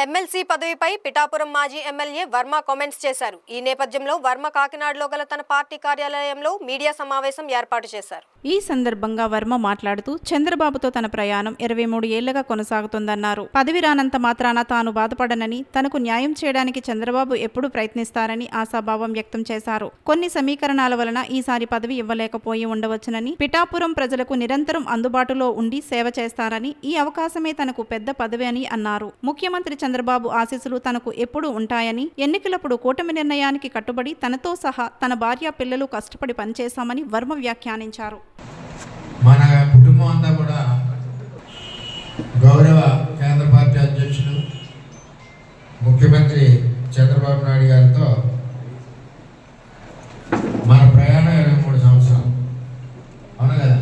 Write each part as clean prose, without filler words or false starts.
MLC పదవిపై Pithapuram మాజీ MLA Varma comments చేశారు. ఈ నేపథ్యంలో వర్మ కాకినాడలో గల తన పార్టీ కార్యాలయంలో మీడియా సమావేశం ఏర్పాటు చేశారు. ఈ సందర్భంగా వర్మ మాట్లాడుతూ చంద్రబాబుతో తన ప్రయాణం 23 ఏళ్లుగా కొనసాగుతుందన్నారు. పదవి రానంత మాత్రాన తాను బాధపడనని, తనకు న్యాయం చేయడానికి చంద్రబాబు ఎప్పుడూ ప్రయత్నిస్తారని ఆశాభావం వ్యక్తం చేశారు. కొన్ని సమీకరణాల వలన ఈసారి పదవి ఇవ్వలేకపోయి ఉండవచ్చునని, పిఠాపురం ప్రజలకు నిరంతరం అందుబాటులో ఉండి సేవ చేస్తారని, ఈ అవకాశమే తనకు పెద్ద పదవి అని అన్నారు. ముఖ్యమంత్రి చంద్రబాబు ఆశీస్సులు తనకు ఎప్పుడూ ఉంటాయని, ఎన్నికలప్పుడు కూటమి నిర్ణయానికి కట్టుబడి తనతో సహా తన భార్య పిల్లలు కష్టపడి పనిచేశామని వర్మ వ్యాఖ్యానించారు. మన కుటుంబం అంతా కూడా గౌరవ కేంద్ర పార్టీ అధ్యక్షులు ముఖ్యమంత్రి చంద్రబాబు నాయుడు గారితో మన ప్రయాణం 23 సంవత్సరాలు అవును కదా,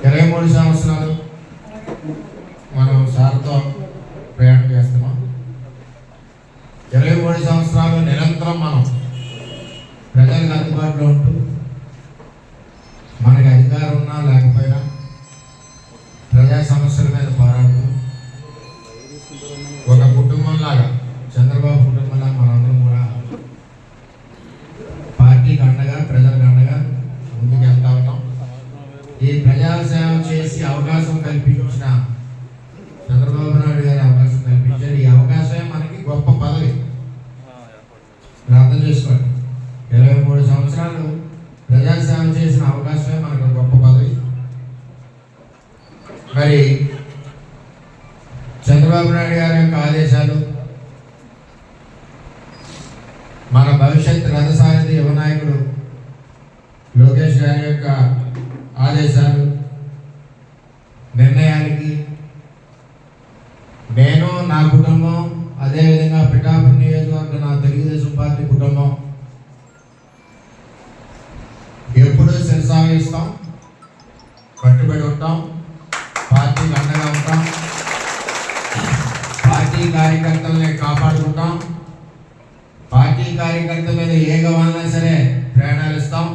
23 సంవత్సరాలు మనం సార్తో ప్రయాణం చేస్తున్నాం. 23 సంవత్సరాలు నిరంతరం మనం ప్రజలకు అందుబాటులో ఉంటూ, మనకి అధికారం ఉన్నా లేకపోయినా ప్రజా సమస్యల మీద పోరాడుతూ, ఒక కుటుంబంలాగా చంద్రబాబు కుటుంబంలా మనందరం కూడా పార్టీకి అండగా, ప్రజలకు అండగా ముందుకు వెళ్తా ఉన్నాం. ఈ ప్రజాసేవ చేసి అవకాశం కల్పించిన చంద్రబాబు నాయుడు గారి అవకాశం కల్పించారు. ఈ అవకాశమే మనకి గొప్ప పదవి. అర్థం చేసుకోండి, 23 సంవత్సరాలు ప్రజాసేవ చేసిన అవకాశమే మనకు గొప్ప పదవి. మరి చంద్రబాబు నాయుడు గారి యొక్క ఆదేశాలు, మన భవిష్యత్ రథసారథి యువ నాయకుడు లోకేష్ గారి యొక్క ఆదేశాలు, నిర్ణయానికి నేను, నా కుటుంబం, అదేవిధంగా పిఠాపురం నియోజకవర్గ నా తెలుగుదేశం పార్టీ కుటుంబం ఎప్పుడూ శిరసాగిస్తాం, కట్టుబడి ఉంటాం, పార్టీకి అండగా ఉంటాం, పార్టీ కార్యకర్తల్ని కాపాడుకుంటాం, పార్టీ కార్యకర్తల మీద ఏ గవాలన్నా సరే ప్రయాణాలు ఇస్తాం.